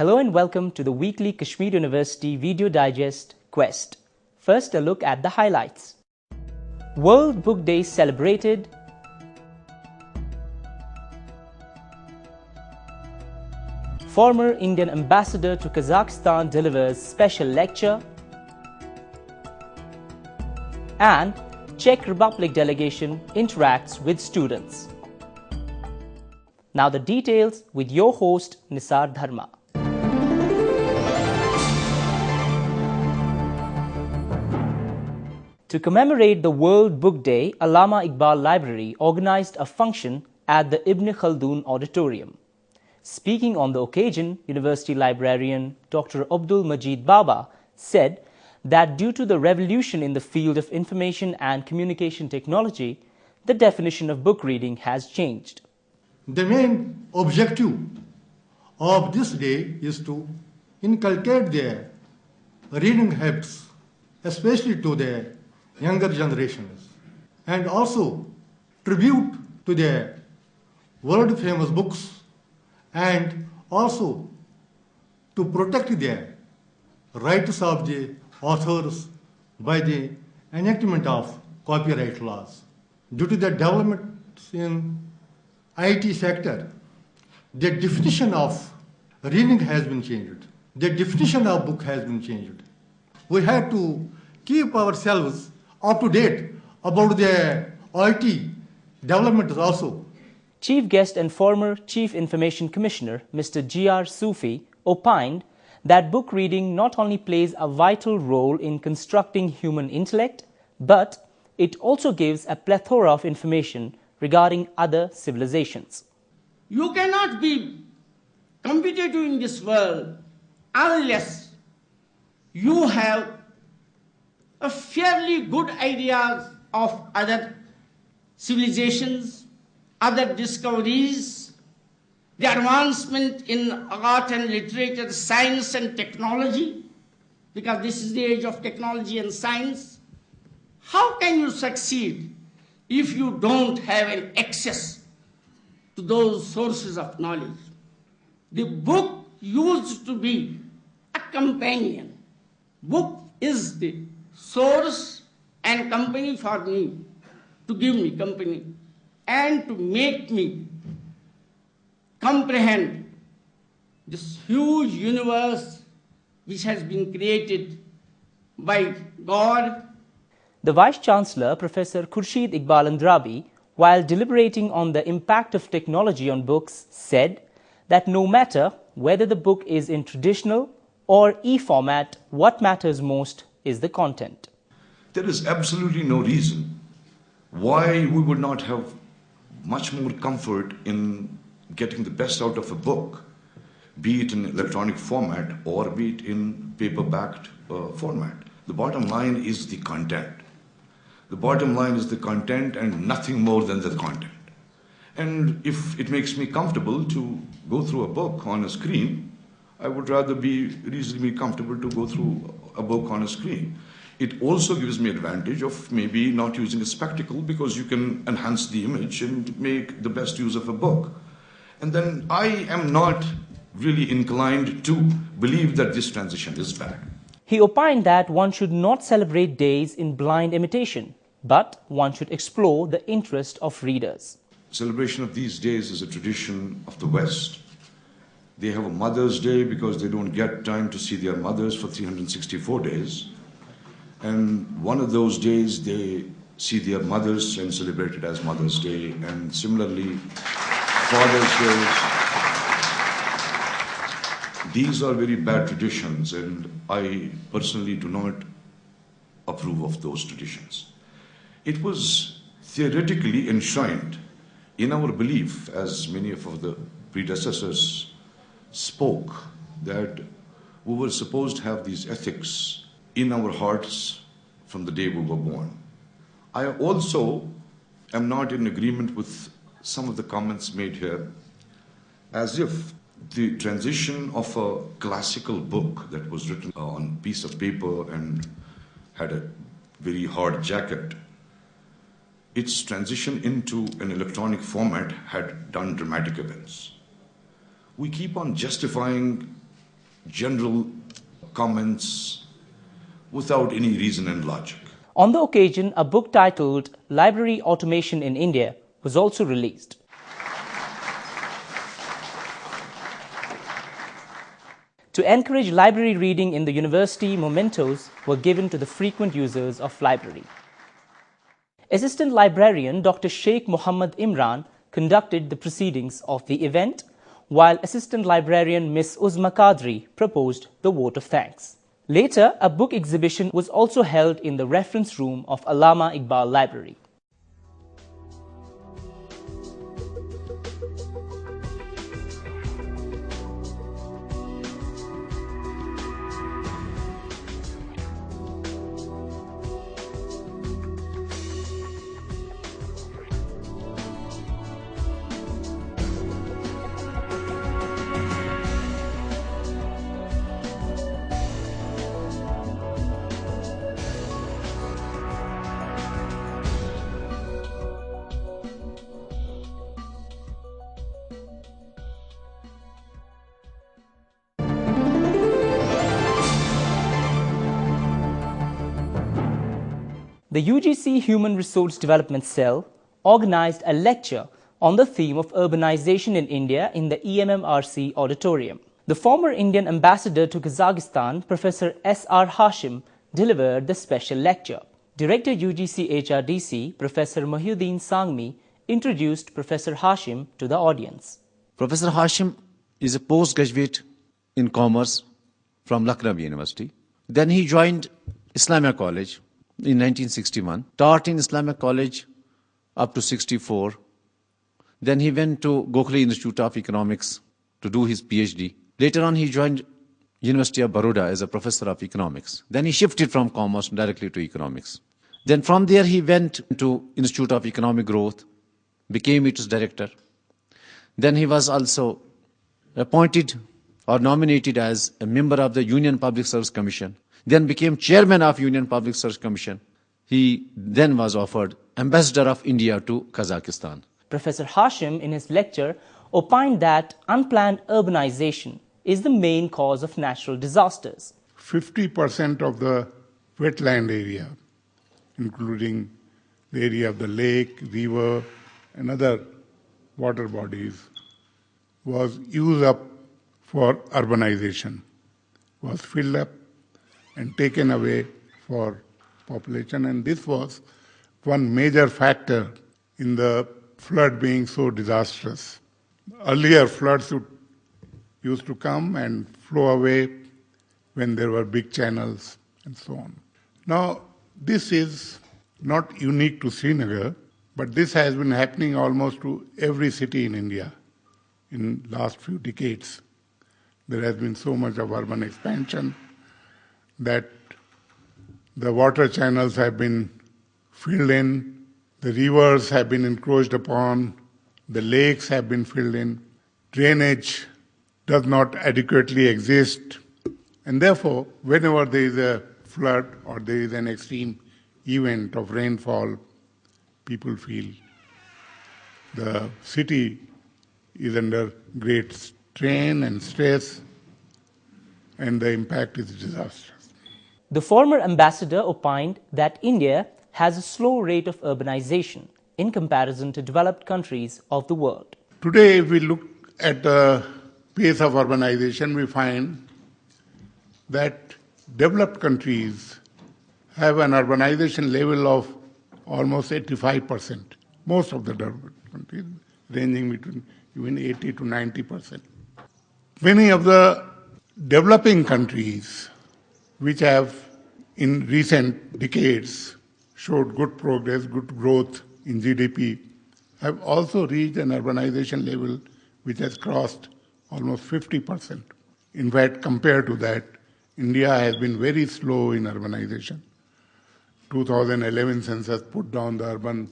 Hello and welcome to the weekly Kashmir University Video Digest Quest. First, a look at the highlights. World Book Day celebrated. Former Indian ambassador to Kazakhstan delivers special lecture. And Czech Republic delegation interacts with students. Now the details with your host Nisar Dharma. To commemorate the World Book Day, Allama Iqbal Library organized a function at the Ibn Khaldun Auditorium. Speaking on the occasion, University librarian Dr. Abdul Majid Baba said that due to the revolution in the field of information and communication technology, the definition of book reading has changed. The main objective of this day is to inculcate their reading habits, especially to their younger generations, and also tribute to their world-famous books, and also to protect their rights of the authors by the enactment of copyright laws. Due to the developments in IT sector, the definition of reading has been changed. The definition of book has been changed. We have to keep ourselves up to date about the IT developments also. Chief guest and former Chief Information Commissioner Mr. G.R. Sufi opined that book reading not only plays a vital role in constructing human intellect, but it also gives a plethora of information regarding other civilizations. You cannot be competitive in this world unless you have a fairly good ideas of other civilizations, other discoveries, the advancement in art and literature, science and technology, because this is the age of technology and science. How can you succeed if you don't have an access to those sources of knowledge? The book used to be a companion. Book is the source and company for me, to give me company and to make me comprehend this huge universe which has been created by God. The Vice-Chancellor, Professor Khurshid Iqbal Andrabi, while deliberating on the impact of technology on books, said that no matter whether the book is in traditional or e-format, what matters most is the content. There is absolutely no reason why we would not have much more comfort in getting the best out of a book, be it in electronic format or be it in paper-backed format. The bottom line is the content. The bottom line is the content and nothing more than the content. And if it makes me comfortable to go through a book on a screen, I would rather be reasonably comfortable to go through a book on a screen. It also gives me advantage of maybe not using a spectacle because you can enhance the image and make the best use of a book. And then I am not really inclined to believe that this transition is bad. He opined that one should not celebrate days in blind imitation, but one should explore the interest of readers. Celebration of these days is a tradition of the West. They have a Mother's Day because they don't get time to see their mothers for 364 days. And one of those days they see their mothers and celebrate it as Mother's Day. And similarly, Father's Day. These are very bad traditions, and I personally do not approve of those traditions. It was theoretically enshrined in our belief, as many of the predecessors spoke, that we were supposed to have these ethics in our hearts from the day we were born. I also am not in agreement with some of the comments made here, as if the transition of a classical book that was written on a piece of paper and had a very hard jacket, its transition into an electronic format had done dramatic events. We keep on justifying general comments without any reason and logic. On the occasion, a book titled Library Automation in India was also released. To encourage library reading in the university, mementos were given to the frequent users of library. Assistant Librarian Dr. Sheikh Muhammad Imran conducted the proceedings of the event, while Assistant Librarian Miss Uzma Qadri proposed the vote of thanks. Later, a book exhibition was also held in the reference room of Allama Iqbal Library. The UGC Human Resource Development Cell organized a lecture on the theme of urbanization in India in the EMMRC auditorium. The former Indian ambassador to Kazakhstan, Professor S.R. Hashim, delivered the special lecture. Director UGC HRDC, Professor Mahyuddin Sangmi, introduced Professor Hashim to the audience. Professor Hashim is a postgraduate in commerce from Lucknow University. Then he joined Islamia College in 1961, taught in Islamic College up to 64. Then he went to Gokhale Institute of Economics to do his PhD. Later on, he joined University of Baroda as a professor of economics. Then he shifted from commerce directly to economics. Then from there, he went to Institute of Economic Growth, became its director. Then he was also appointed or nominated as a member of the Union Public Service Commission. Then became chairman of Union Public Service Commission. He then was offered ambassador of India to Kazakhstan. Professor Hashim, in his lecture, opined that unplanned urbanization is the main cause of natural disasters. 50% of the wetland area, including the area of the lake, river, and other water bodies, was used up for urbanization, was filled up and taken away for population. And this was one major factor in the flood being so disastrous. Earlier floods used to come and flow away when there were big channels and so on. Now, this is not unique to Srinagar, but this has been happening almost to every city in India in last few decades. There has been so much of urban expansion that the water channels have been filled in, the rivers have been encroached upon, the lakes have been filled in, drainage does not adequately exist, and therefore, whenever there is a flood or there is an extreme event of rainfall, people feel the city is under great strain and stress, and the impact is disastrous. The former ambassador opined that India has a slow rate of urbanization in comparison to developed countries of the world. Today, if we look at the pace of urbanization, we find that developed countries have an urbanization level of almost 85%. Most of the developed countries ranging between even 80 to 90%. Many of the developing countries which have in recent decades showed good progress, good growth in GDP, have also reached an urbanization level which has crossed almost 50%. In fact, compared to that, India has been very slow in urbanization. 2011 census put down the urban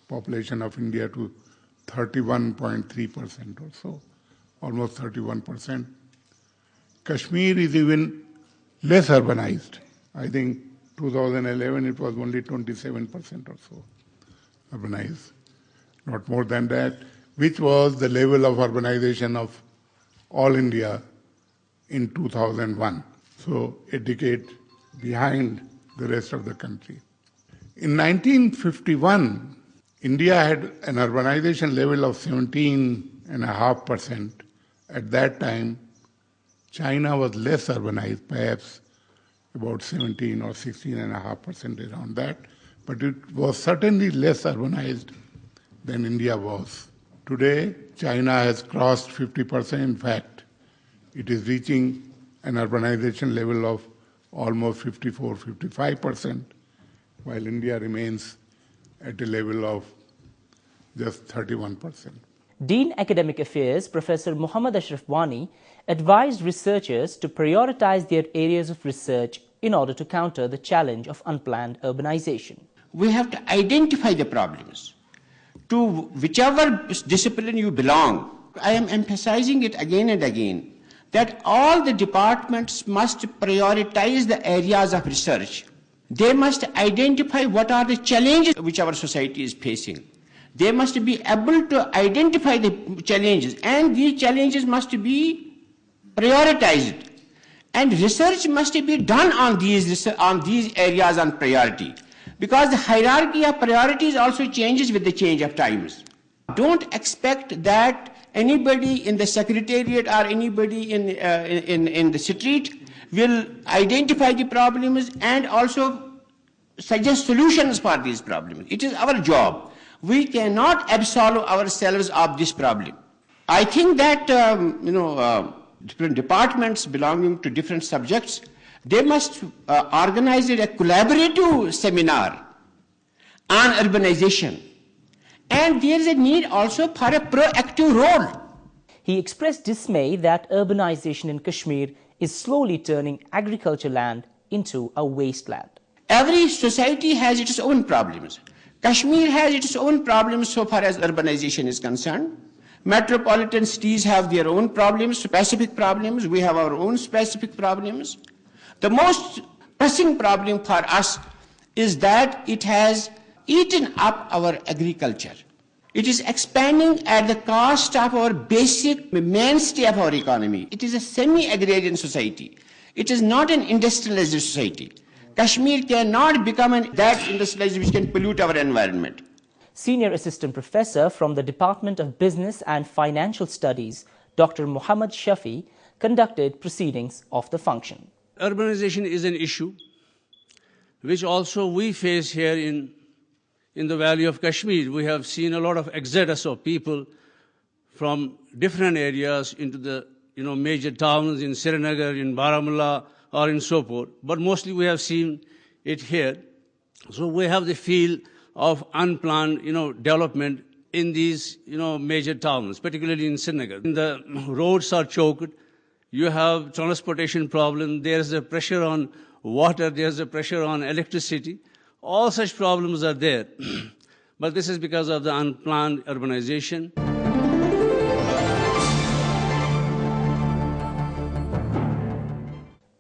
population of India to 31.3% or so, almost 31%. Kashmir is even less urbanized. I think 2011 it was only 27% or so urbanized, not more than that, which was the level of urbanization of all India in 2001, so a decade behind the rest of the country. In 1951, India had an urbanization level of 17.5%. At that time, China was less urbanized, perhaps about 17 or 16.5% around that, but it was certainly less urbanized than India was. Today, China has crossed 50%. In fact, it is reaching an urbanization level of almost 54-55%, while India remains at a level of just 31%. Dean Academic Affairs Professor Muhammad Ashraf Wani advised researchers to prioritize their areas of research in order to counter the challenge of unplanned urbanization. We have to identify the problems. To whichever discipline you belong, I am emphasizing it again and again, that all the departments must prioritize the areas of research. They must identify what are the challenges which our society is facing. They must be able to identify the challenges, and these challenges must be prioritized. And research must be done on these areas on priority, because the hierarchy of priorities also changes with the change of times. Don't expect that anybody in the secretariat or anybody in the street will identify the problems and also suggest solutions for these problems. It is our job. We cannot absolve ourselves of this problem. I think that different departments belonging to different subjects, they must organize a collaborative seminar on urbanization. And there is a need also for a proactive role. He expressed dismay that urbanization in Kashmir is slowly turning agriculture land into a wasteland. Every society has its own problems. Kashmir has its own problems so far as urbanization is concerned. Metropolitan cities have their own problems, specific problems. We have our own specific problems. The most pressing problem for us is that it has eaten up our agriculture. It is expanding at the cost of our basic mainstay of our economy. It is a semi-agrarian society. It is not an industrialized society. Kashmir cannot become that industrialized which can pollute our environment. Senior Assistant Professor from the Department of Business and Financial Studies, Dr. Muhammad Shafi, conducted proceedings of the function. Urbanization is an issue which also we face here in the Valley of Kashmir. We have seen a lot of exodus of people from different areas into the major towns in Srinagar, in Baramulla, or in Sopore. But mostly we have seen it here. So we have the feel of unplanned development in these major towns, particularly in Srinagar. The roads are choked. You have transportation problem. There's a pressure on water. There's a pressure on electricity. All such problems are there. But this is because of the unplanned urbanization.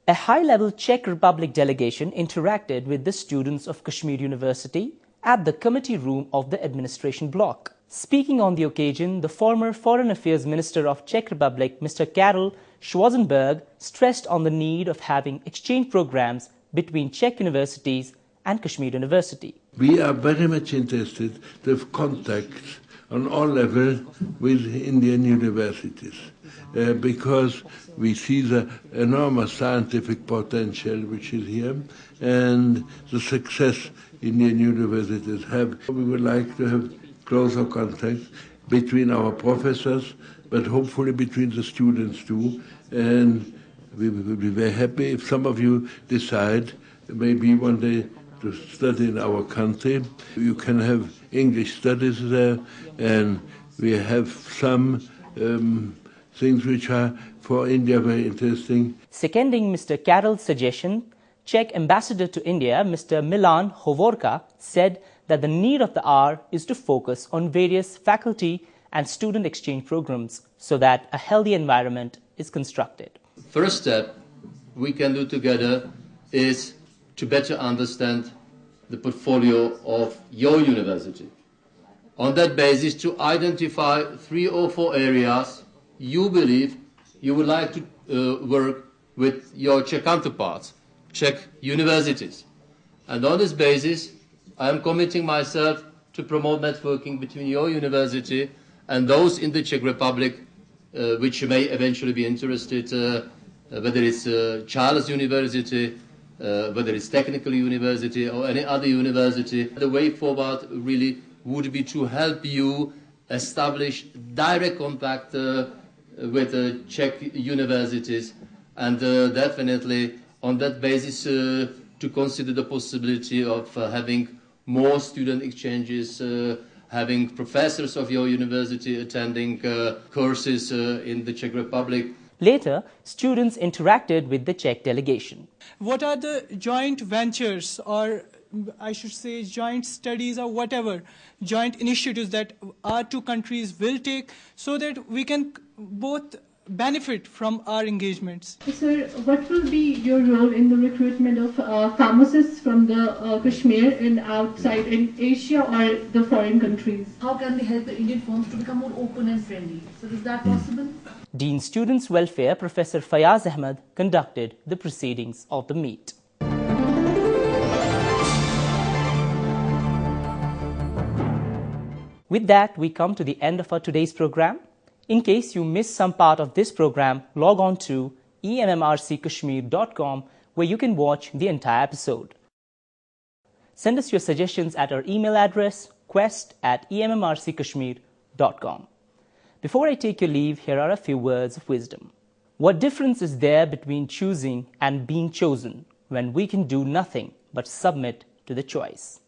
A high-level Czech Republic delegation interacted with the students of Kashmir University at the committee room of the administration block. Speaking on the occasion, the former Foreign Affairs Minister of Czech Republic, Mr. Karel Schwarzenberg, stressed on the need of having exchange programs between Czech universities and Kashmir University. We are very much interested to have contacts on all levels with Indian universities because we see the enormous scientific potential which is here and the success Indian universities have. We would like to have closer contact between our professors, but hopefully between the students too. And we will be very happy if some of you decide maybe one day to study in our country. You can have English studies there, and we have some things which are for India very interesting. Seconding Mr. Karel's suggestion, Czech Ambassador to India, Mr. Milan Hovorka, said that the need of the hour is to focus on various faculty and student exchange programs so that a healthy environment is constructed. First step we can do together is to better understand the portfolio of your university. On that basis, to identify 3 or 4 areas you believe you would like to work with your Czech counterparts, Czech universities. And on this basis, I am committing myself to promote networking between your university and those in the Czech Republic which may eventually be interested, whether it's Charles University, whether it's Technical University or any other university. The way forward really would be to help you establish direct contact with Czech universities, and definitely on that basis to consider the possibility of having more student exchanges, having professors of your university attending courses in the Czech Republic. Later, students interacted with the Czech delegation. What are the joint ventures, or I should say joint studies or whatever, joint initiatives that our two countries will take so that we can both benefit from our engagements? Sir, what will be your role in the recruitment of pharmacists from the Kashmir in outside in Asia or the foreign countries? How can they help the Indian firms to become more open and friendly? So is that possible? Dean Students Welfare Professor Fayaz Ahmed conducted the proceedings of the meet. With that, we come to the end of our today's program. In case you missed some part of this program, log on to emmrckashmir.com where you can watch the entire episode. Send us your suggestions at our email address quest@emmrckashmir.com. Before I take your leave, here are a few words of wisdom. What difference is there between choosing and being chosen when we can do nothing but submit to the choice?